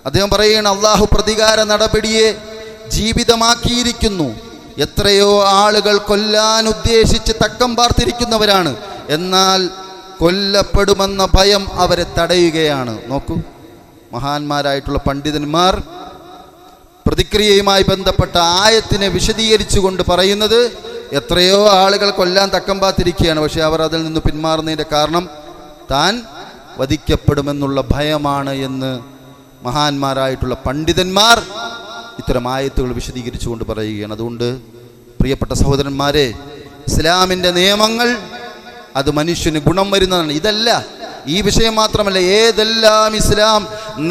അദ്ദേഹം പറയുകയാണ്, അള്ളാഹു പ്രതികാര നടപടിയെ ജീവിതമാക്കിയിരിക്കുന്നു. എത്രയോ ആളുകൾ കൊല്ലാൻ ഉദ്ദേശിച്ച് തക്കം പാർത്തിരിക്കുന്നവരാണ്, എന്നാൽ കൊല്ലപ്പെടുമെന്ന ഭയം അവരെ തടയുകയാണ്. നോക്കൂ, മഹാന്മാരായിട്ടുള്ള പണ്ഡിതന്മാർ പ്രതിക്രിയയുമായി ബന്ധപ്പെട്ട ആയത്തിനെ വിശദീകരിച്ചുകൊണ്ട് പറയുന്നത്, എത്രയോ ആളുകൾ കൊല്ലാൻ തക്കം പാർത്തിരിക്കുകയാണ്, പക്ഷെ അവർ അതിൽ നിന്ന് പിന്മാറുന്നതിൻ്റെ കാരണം താൻ വധിക്കപ്പെടുമെന്നുള്ള ഭയമാണ് എന്ന് മഹാന്മാരായിട്ടുള്ള പണ്ഡിതന്മാർ ഇത്തരം ആയത്തുകൾ വിശദീകരിച്ചുകൊണ്ട് പറയുകയാണ്. അതുകൊണ്ട് പ്രിയപ്പെട്ട സഹോദരന്മാരെ, ഇസ്ലാമിൻ്റെ നിയമങ്ങൾ അത് മനുഷ്യന് ഗുണം വരുന്നതാണ്. ഇതല്ല, ഈ വിഷയം മാത്രമല്ല, ഏതെല്ലാം ഇസ്ലാം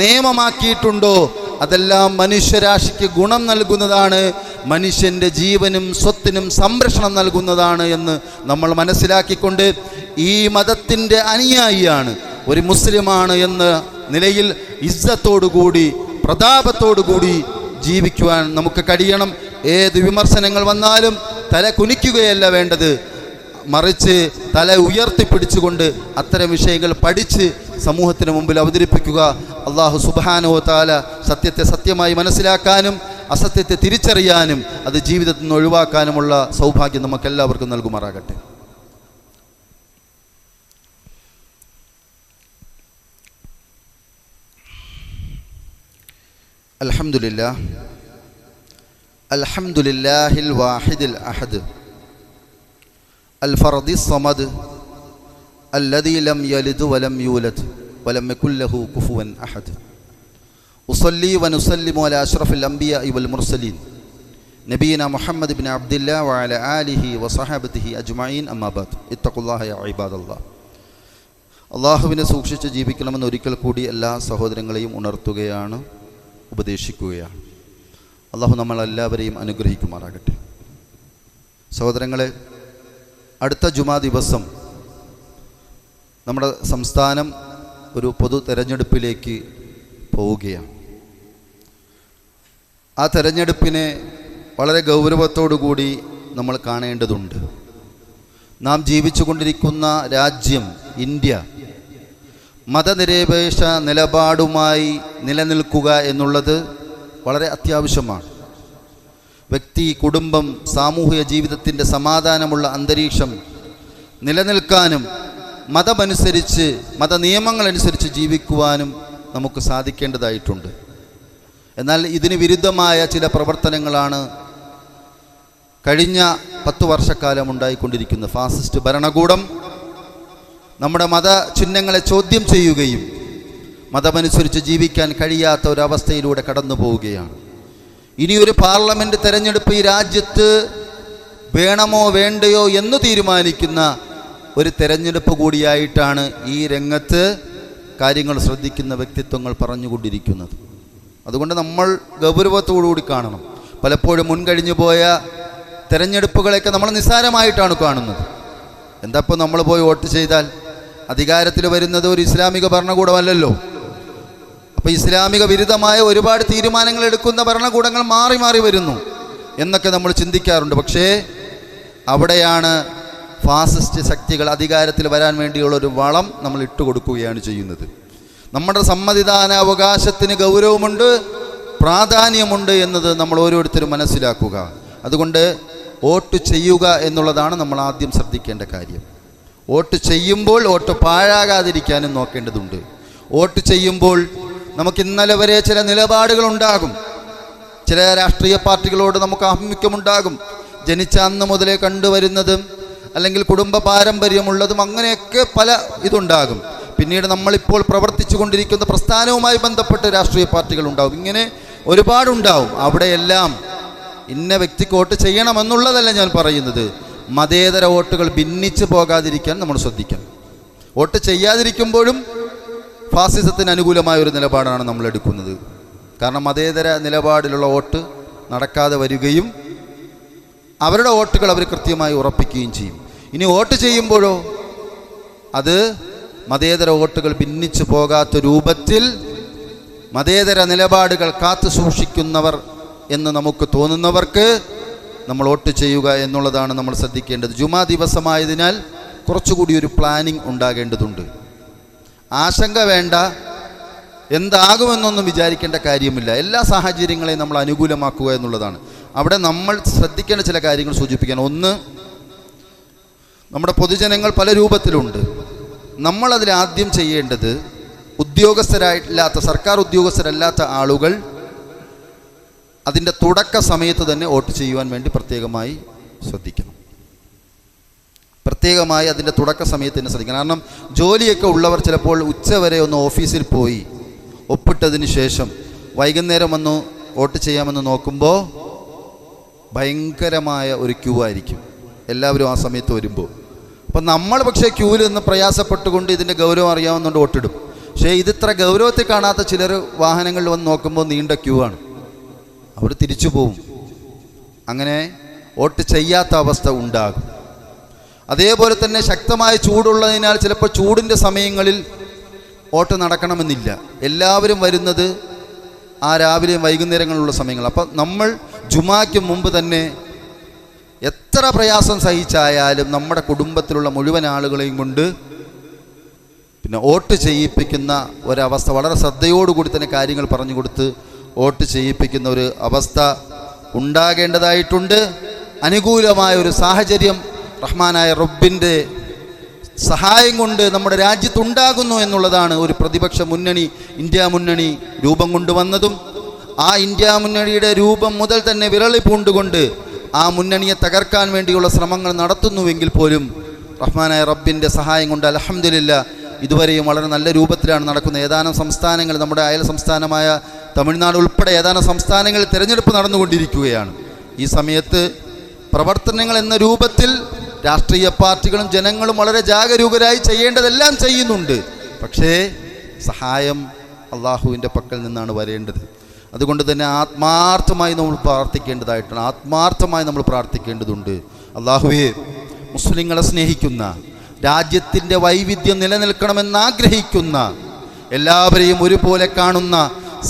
നിയമമാക്കിയിട്ടുണ്ടോ അതെല്ലാം മനുഷ്യരാശിക്ക് ഗുണം നൽകുന്നതാണ്, മനുഷ്യൻ്റെ ജീവനും സ്വത്തിനും സംരക്ഷണം നൽകുന്നതാണ് എന്ന് നമ്മൾ മനസ്സിലാക്കിക്കൊണ്ട് ഈ മതത്തിൻ്റെ അനുയായിയാണ്, ഒരു മുസ്ലിമാണ് എന്ന നിലയിൽ ഇസ്സത്തോടുകൂടി പ്രതാപത്തോടുകൂടി ജീവിക്കുവാൻ നമുക്ക് കഴിയണം. ഏത് വിമർശനങ്ങൾ വന്നാലും തല കുനിക്കുകയല്ല വേണ്ടത്, മറിച്ച് തല ഉയർത്തിപ്പിടിച്ചുകൊണ്ട് അത്തരം വിഷയങ്ങൾ പഠിച്ച് സമൂഹത്തിന് മുമ്പിൽ അവതരിപ്പിക്കുക. അള്ളാഹു സുബ്ഹാനഹു വ തആല സത്യത്തെ സത്യമായി മനസ്സിലാക്കാനും അസത്യത്തെ തിരിച്ചറിയാനും അത് ജീവിതത്തിൽ നിന്ന് ഒഴിവാക്കാനുമുള്ള സൗഭാഗ്യം നമുക്കെല്ലാവർക്കും നൽകുമാറാകട്ടെ. അൽഹംദുലില്ലാഹ് അൽഹംദുലില്ലാഹിൽ വാഹിദിൽ അഹദ് الفرد الصمد الذي لم يلد ولم يولد ولم يكن له كفوا أحد أصلي ونسلم على أشرف الأنبياء والمرسلين نبينا محمد بن عبد الله وعلى آله وصحابته أجمعين أما بعد اتقوا الله يا عباد الله. അള്ളാഹുവിനെ സൂക്ഷിച്ച് ജീവിക്കണമെന്ന് ഒരിക്കൽ കൂടി എല്ലാ സഹോദരങ്ങളെയും ഉണർത്തുകയാണ്, ഉപദേശിക്കുകയാണ്. അള്ളാഹു നമ്മളെല്ലാവരെയും അനുഗ്രഹിക്കുമാറാകട്ടെ. സഹോദരങ്ങളെ, അടുത്ത ജുമാ ദിവസം നമ്മുടെ സംസ്ഥാനം ഒരു പൊതു തെരഞ്ഞെടുപ്പിലേക്ക് പോവുകയാണ്. ആ തെരഞ്ഞെടുപ്പിനെ വളരെ ഗൗരവത്തോടു കൂടി നമ്മൾ കാണേണ്ടതുണ്ട്. നാം ജീവിച്ചു കൊണ്ടിരിക്കുന്ന രാജ്യം ഇന്ത്യ മതനിരപേക്ഷ നിലപാടുമായി നിലനിൽക്കുക എന്നുള്ളത് വളരെ അത്യാവശ്യമാണ്. വ്യക്തി, കുടുംബം, സാമൂഹിക ജീവിതത്തിൻ്റെ സമാധാനമുള്ള അന്തരീക്ഷം നിലനിൽക്കാനും മതമനുസരിച്ച് മതനിയമങ്ങളനുസരിച്ച് ജീവിക്കുവാനും നമുക്ക് സാധിക്കേണ്ടതായിട്ടുണ്ട്. എന്നാൽ ഇതിന് വിരുദ്ധമായ ചില പ്രവർത്തനങ്ങളാണ് കഴിഞ്ഞ 10 വർഷക്കാലം ഉണ്ടായിക്കൊണ്ടിരിക്കുന്നത്. ഫാസിസ്റ്റ് ഭരണകൂടം നമ്മുടെ മതചിഹ്നങ്ങളെ ചോദ്യം ചെയ്യുകയും മതമനുസരിച്ച് ജീവിക്കാൻ കഴിയാത്ത ഒരവസ്ഥയിലൂടെ കടന്നു പോവുകയാണ്. ഇനിയൊരു പാർലമെൻറ്റ് തെരഞ്ഞെടുപ്പ് ഈ രാജ്യത്ത് വേണമോ വേണ്ടയോ എന്ന് തീരുമാനിക്കുന്ന ഒരു തെരഞ്ഞെടുപ്പ് കൂടിയായിട്ടാണ് ഈ രംഗത്ത് കാര്യങ്ങൾ ശ്രദ്ധിക്കുന്ന വ്യക്തിത്വങ്ങൾ പറഞ്ഞുകൊണ്ടിരിക്കുന്നത്. അതുകൊണ്ട് നമ്മൾ ഗൗരവത്തോടുകൂടി കാണണം. പലപ്പോഴും മുൻകഴിഞ്ഞു പോയ തെരഞ്ഞെടുപ്പുകളെയൊക്കെ നമ്മൾ നിസ്സാരമായിട്ടാണ് കാണുന്നത്. എന്താ ഇപ്പോൾ നമ്മൾ പോയി വോട്ട് ചെയ്താൽ അധികാരത്തിൽ വരുന്നത് ഒരു ഇസ്ലാമിക ഭരണകൂടമല്ലല്ലോ. അപ്പോൾ ഇസ്ലാമിക വിരുദ്ധമായ ഒരുപാട് തീരുമാനങ്ങൾ എടുക്കുന്ന ഭരണകൂടങ്ങൾ മാറി മാറി വരുന്നു എന്നൊക്കെ നമ്മൾ ചിന്തിക്കാറുണ്ട്. പക്ഷേ അവിടെയാണ് ഫാസിസ്റ്റ് ശക്തികൾ അധികാരത്തിൽ വരാൻ വേണ്ടിയുള്ളൊരു വളം നമ്മൾ ഇട്ടുകൊടുക്കുകയാണ് ചെയ്യുന്നത്. നമ്മുടെ സമ്മതിദാന അവകാശത്തിന് ഗൗരവമുണ്ട്, പ്രാധാന്യമുണ്ട് എന്നത് നമ്മൾ ഓരോരുത്തരും മനസ്സിലാക്കുക. അതുകൊണ്ട് വോട്ട് ചെയ്യുക എന്നുള്ളതാണ് നമ്മൾ ആദ്യം ശ്രദ്ധിക്കേണ്ട കാര്യം. വോട്ട് ചെയ്യുമ്പോൾ വോട്ട് പാഴാകാതിരിക്കാനും നോക്കേണ്ടതുണ്ട്. വോട്ട് ചെയ്യുമ്പോൾ നമുക്ക് ഇന്നലെ വരെ ചില നിലപാടുകളുണ്ടാകും, ചില രാഷ്ട്രീയ പാർട്ടികളോട് നമുക്ക് ആഭിമുഖ്യമുണ്ടാകും, ജനിച്ച അന്ന് മുതലേ കണ്ടുവരുന്നതും അല്ലെങ്കിൽ കുടുംബ പാരമ്പര്യമുള്ളതും അങ്ങനെയൊക്കെ പല ഇതുണ്ടാകും. പിന്നീട് നമ്മളിപ്പോൾ പ്രവർത്തിച്ചു കൊണ്ടിരിക്കുന്ന പ്രസ്ഥാനവുമായി ബന്ധപ്പെട്ട് രാഷ്ട്രീയ പാർട്ടികൾ ഉണ്ടാകും. ഇങ്ങനെ ഒരുപാടുണ്ടാവും. അവിടെയെല്ലാം ഇന്ന വ്യക്തിക്ക് വോട്ട് ചെയ്യണമെന്നുള്ളതല്ല ഞാൻ പറയുന്നത്. മതേതര വോട്ടുകൾ ഭിന്നിച്ച് പോകാതിരിക്കാൻ നമ്മൾ ശ്രദ്ധിക്കണം. വോട്ട് ചെയ്യാതിരിക്കുമ്പോഴും ഫാസിസത്തിന് അനുകൂലമായ ഒരു നിലപാടാണ് നമ്മൾ എടുക്കുന്നത്. കാരണം മതേതര നിലപാടിലുള്ള വോട്ട് നടക്കാതെ വരികയും അവരുടെ വോട്ടുകൾ അവർ കൃത്യമായി ഉറപ്പിക്കുകയും ചെയ്യും. ഇനി വോട്ട് ചെയ്യുമ്പോഴോ അത് മതേതര വോട്ടുകൾ ഭിന്നിച്ചു പോകാത്ത രൂപത്തിൽ മതേതര നിലപാടുകൾ കാത്തു സൂക്ഷിക്കുന്നവർ എന്ന് നമുക്ക് തോന്നുന്നവർക്ക് നമ്മൾ വോട്ട് ചെയ്യുക എന്നുള്ളതാണ് നമ്മൾ ശ്രദ്ധിക്കേണ്ടത്. ജുമാ ദിവസമായതിനാൽ കുറച്ചുകൂടി ഒരു പ്ലാനിങ് ഉണ്ടാകേണ്ടതുണ്ട്. ആശങ്ക വേണ്ട, എന്താകുമെന്നൊന്നും വിചാരിക്കേണ്ട കാര്യമില്ല. എല്ലാ സാഹചര്യങ്ങളെയും നമ്മൾ അനുകൂലമാക്കുക എന്നുള്ളതാണ്. അവിടെ നമ്മൾ ശ്രദ്ധിക്കേണ്ട ചില കാര്യങ്ങൾ സൂചിപ്പിക്കാൻ. ഒന്ന്, നമ്മുടെ പൊതുജനങ്ങൾ പല രൂപത്തിലുണ്ട്. നമ്മളതിൽ ആദ്യം ചെയ്യേണ്ടത് ഉദ്യോഗസ്ഥരായിട്ടില്ലാത്ത, സർക്കാർ ഉദ്യോഗസ്ഥരല്ലാത്ത ആളുകൾ അതിൻ്റെ തുടക്ക സമയത്ത് തന്നെ വോട്ട് ചെയ്യുവാൻ വേണ്ടി പ്രത്യേകമായി ശ്രദ്ധിക്കണം. പ്രത്യേകമായി അതിൻ്റെ തുടക്ക സമയത്ത് തന്നെ ശ്രദ്ധിക്കണം. കാരണം ജോലിയൊക്കെ ഉള്ളവർ ചിലപ്പോൾ ഉച്ചവരെ ഒന്ന് ഓഫീസിൽ പോയി ഒപ്പിട്ടതിന് ശേഷം വൈകുന്നേരം വന്ന് വോട്ട് ചെയ്യാമെന്ന് നോക്കുമ്പോൾ ഭയങ്കരമായ ഒരു ക്യൂ ആയിരിക്കും എല്ലാവരും ആ സമയത്ത് വരുമ്പോൾ. അപ്പം നമ്മൾ പക്ഷേ ക്യൂവിൽ നിന്ന് പ്രയാസപ്പെട്ടുകൊണ്ട് ഇതിൻ്റെ ഗൗരവം അറിയാവുന്നതുകൊണ്ട് വോട്ടിടും. പക്ഷേ ഇതിത്ര ഗൗരവത്തിൽ കാണാത്ത ചിലർ വാഹനങ്ങളിൽ വന്ന് നോക്കുമ്പോൾ നീണ്ട ക്യൂ ആണ്, അവർ തിരിച്ചു പോവും. അങ്ങനെ വോട്ട് ചെയ്യാത്ത അവസ്ഥ ഉണ്ടാകും. അതേപോലെ തന്നെ ശക്തമായ ചൂടുള്ളതിനാൽ ചിലപ്പോൾ ചൂടിൻ്റെ സമയങ്ങളിൽ വോട്ട് നടക്കണമെന്നില്ല. എല്ലാവരും വരുന്നത് ആ രാവിലെയും വൈകുന്നേരങ്ങളിലുള്ള സമയങ്ങൾ. അപ്പം നമ്മൾ ജുമാക്ക് മുമ്പ് തന്നെ എത്ര പ്രയാസം സഹിച്ചായാലും നമ്മുടെ കുടുംബത്തിലുള്ള മുഴുവൻ ആളുകളെയും കൊണ്ട് പിന്നെ വോട്ട് ചെയ്യിപ്പിക്കുന്ന ഒരവസ്ഥ, വളരെ ശ്രദ്ധയോടുകൂടി തന്നെ കാര്യങ്ങൾ പറഞ്ഞു കൊടുത്ത് വോട്ട് ചെയ്യിപ്പിക്കുന്ന ഒരു അവസ്ഥ ഉണ്ടാകേണ്ടതായിട്ടുണ്ട്. അനുകൂലമായ ഒരു സാഹചര്യം റഹ്മാനായ റബ്ബിൻ്റെ സഹായം കൊണ്ട് നമ്മുടെ രാജ്യത്തുണ്ടാകുന്നു എന്നുള്ളതാണ് ഒരു പ്രതിപക്ഷ മുന്നണി, ഇന്ത്യ മുന്നണി രൂപം കൊണ്ടുവന്നതും. ആ ഇന്ത്യ മുന്നണിയുടെ രൂപം മുതൽ തന്നെ വിരളി പൂണ്ടുകൊണ്ട് ആ മുന്നണിയെ തകർക്കാൻ വേണ്ടിയുള്ള ശ്രമങ്ങൾ നടത്തുന്നുവെങ്കിൽ പോലും റഹ്മാനായ റബ്ബിൻ്റെ സഹായം കൊണ്ട് അൽഹംദുലില്ലാഹ് ഇതുവരെയും വളരെ നല്ല രൂപത്തിലാണ് നടക്കുന്നത്. ഏതാനും സംസ്ഥാനങ്ങൾ, നമ്മുടെ അയൽ സംസ്ഥാനമായ തമിഴ്നാട് ഉൾപ്പെടെ ഏതാനും സംസ്ഥാനങ്ങളിൽ തിരഞ്ഞെടുപ്പ് നടന്നുകൊണ്ടിരിക്കുകയാണ്. ഈ സമയത്ത് പ്രവർത്തനങ്ങൾ എന്ന രൂപത്തിൽ രാഷ്ട്രീയ പാർട്ടികളും ജനങ്ങളും വളരെ ജാഗരൂകരായി ചെയ്യേണ്ടതെല്ലാം ചെയ്യുന്നുണ്ട്. പക്ഷേ സഹായം അള്ളാഹുവിൻ്റെ പക്കൽ നിന്നാണ് വരേണ്ടത്. അതുകൊണ്ട് തന്നെ ആത്മാർത്ഥമായി നമ്മൾ പ്രാർത്ഥിക്കേണ്ടതായിട്ടാണ്, ആത്മാർത്ഥമായി നമ്മൾ പ്രാർത്ഥിക്കേണ്ടതുണ്ട്. അള്ളാഹുവേ, മുസ്ലിങ്ങളെ സ്നേഹിക്കുന്ന, രാജ്യത്തിൻ്റെ വൈവിധ്യം നിലനിൽക്കണമെന്നാഗ്രഹിക്കുന്ന, എല്ലാവരെയും ഒരുപോലെ കാണുന്ന,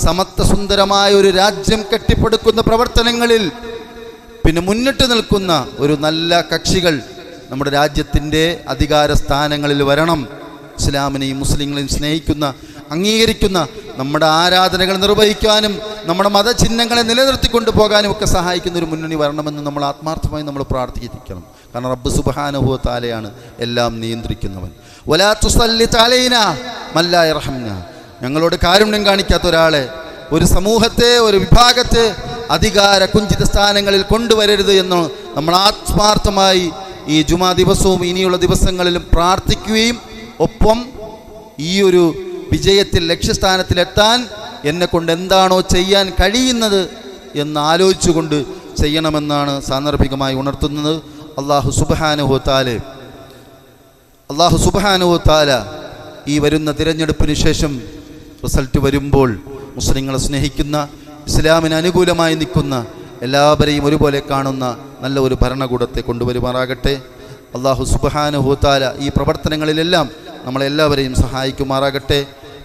സമത്വസുന്ദരമായ ഒരു രാജ്യം കെട്ടിപ്പടുക്കുന്ന പ്രവർത്തനങ്ങളിൽ പിന്നെ മുന്നിട്ട് നിൽക്കുന്ന ഒരു നല്ല കക്ഷികൾ നമ്മുടെ രാജ്യത്തിൻ്റെ അധികാര സ്ഥാനങ്ങളിൽ വരണം. ഇസ്ലാമിനെയും മുസ്ലിങ്ങളെയും സ്നേഹിക്കുന്ന, അംഗീകരിക്കുന്ന, നമ്മുടെ ആരാധനകൾ നിർവഹിക്കാനും നമ്മുടെ മതചിഹ്നങ്ങളെ നിലനിർത്തിക്കൊണ്ടു പോകാനും ഒക്കെ സഹായിക്കുന്ന ഒരു മുന്നണി വരണമെന്ന് നമ്മൾ ആത്മാർത്ഥമായി നമ്മൾ പ്രാർത്ഥിക്കണം. കാരണം റബ്ബ് സുബ്ഹാനഹു വ തആലയാണ് എല്ലാം നിയന്ത്രിക്കുന്നവൻ. വലാ തുസല്ലിത് അലൈനാ മല്ലാ യർഹംനാ, ഞങ്ങളോട് കാരുണ്യം കാണിക്കാത്ത ഒരാളെ, ഒരു സമൂഹത്തെ, ഒരു വിഭാഗത്തെ അധികാര കുഞ്ചിത സ്ഥാനങ്ങളിൽ കൊണ്ടുവരരുത് എന്ന് നമ്മൾ ആത്മാർത്ഥമായി ഈ ജുമാ ദിവസവും ഇനിയുള്ള ദിവസങ്ങളിലും പ്രാർത്ഥിക്കുകയും ഒപ്പം ഈ ഒരു വിജയത്തിൽ, ലക്ഷ്യസ്ഥാനത്തിലെത്താൻ എന്നെക്കൊണ്ട് എന്താണോ ചെയ്യാൻ കഴിയുന്നത് എന്ന് ആലോചിച്ചുകൊണ്ട് ചെയ്യണമെന്നാണ് സാന്ദർഭികമായി ഉണർത്തുന്നത്. അല്ലാഹു സുബ്ഹാനഹു വ തആല ഈ വരുന്ന തിരഞ്ഞെടുപ്പിന് ശേഷം റിസൾട്ട് വരുമ്പോൾ മുസ്ലിങ്ങളെ സ്നേഹിക്കുന്ന, ഇസ്ലാമിന് അനുകൂലമായി നിൽക്കുന്ന, എല്ലാവരെയും ഒരുപോലെ കാണുന്ന നല്ല ഒരു ഭരണകൂടത്തെ കൊണ്ടുവരുമാറാകട്ടെ. അല്ലാഹു സുബ്ഹാനഹു വ തആല ഈ പ്രവർത്തനങ്ങളിലെല്ലാം നമ്മളെല്ലാവരെയും സഹായിക്കുമാറാകട്ടെ.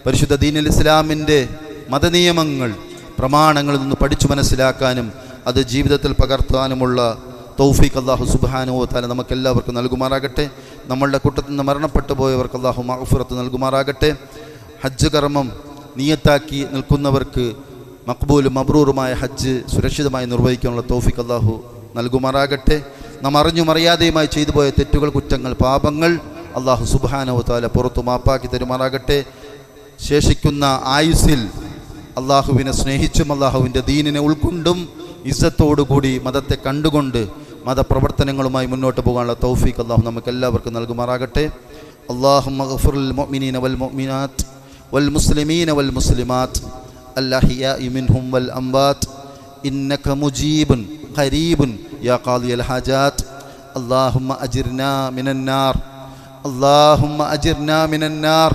പരിശുദ്ധ ദീനുൽ ഇസ്ലാമിൻ്റെ മതനിയമങ്ങൾ, പ്രമാണങ്ങളിൽ നിന്ന് പഠിച്ചു മനസ്സിലാക്കാനും അത് ജീവിതത്തിൽ പകർത്താനുമുള്ള തൗഫീഖ് അല്ലാഹു സുബ്ഹാനഹു വ തആല നമുക്കെല്ലാവർക്കും നൽകുമാറാകട്ടെ. നമ്മളുടെ കൂട്ടത്തിൽ നിന്ന് മരണപ്പെട്ടു പോയവർക്ക് അല്ലാഹു മഗ്ഫിറത്ത് നൽകുമാറാകട്ടെ. ഹജ്ജ് കർമ്മം നിയത്താക്കി നിൽക്കുന്നവർക്ക് മഖ്ബൂലും മബ്രൂറുമായ ഹജ്ജ് സുരക്ഷിതമായി നിർവഹിക്കാനുള്ള തൗഫീഖ് അല്ലാഹു നൽകുമാറാകട്ടെ. നാം അറിഞ്ഞും അറിയാതെയുമായി ചെയ്തു പോയ തെറ്റുകൾ, കുറ്റങ്ങൾ, പാപങ്ങൾ അല്ലാഹു സുബ്ഹാനഹു വ തആല പുറത്തു മാപ്പാക്കി തരുമാറാകട്ടെ. ശേഷിക്കുന്ന ആയുസ്സിൽ അള്ളാഹുവിനെ സ്നേഹിച്ചും അള്ളാഹുവിൻ്റെ ദീനിനെ ഉൾക്കൊണ്ടും ഇസ്സത്തോടുകൂടി മതത്തെ കണ്ടുകൊണ്ട് മതപ്രവർത്തനങ്ങളുമായി മുന്നോട്ട് പോകാനുള്ള തൗഫീഖ് അല്ലാഹു നമുക്ക് എല്ലാവർക്കും നൽകുമാറാകട്ടെ. അല്ലാഹുമ്മ ഗ്ഫിറിൽ മുഅ്മിനീന വൽ മുഅ്മിനാത്ത് വൽ മുസ്ലിമീന വൽ മുസ്ലിമാത്ത് അൽഅഹ്യാഇ മിൻഹും വൽ അംവാത്ത് ഇന്നക മുജീബുൻ ഖരീബുൻ യാ ഖാദിയൽ ഹാജാത്ത്. അല്ലാഹുമ്മ അജിർനാ മിനൻ നാർ, അല്ലാഹുമ്മ അജിർനാ മിനൻ നാർ,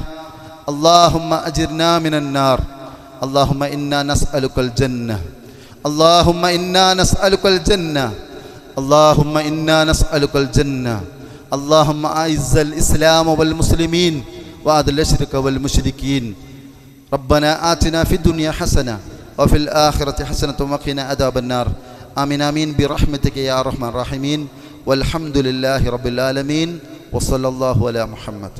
അല്ലാഹുമ്മ അജിർനാ മിനൻ നാർ. اللهم إنا نسألك الجنة، اللهم إنا نسألك الجنة، اللهم إنا نسألك الجنة. اللهم أعز الإسلام والمسلمين وأذل الشرك والمشركين. ربنا آتنا في الدنيا حسنة وفي الآخرة حسنة وقنا عذاب النار. آمين آمين برحمتك يا أرحم الراحمين. والحمد لله رب العالمين وصلى الله على محمد.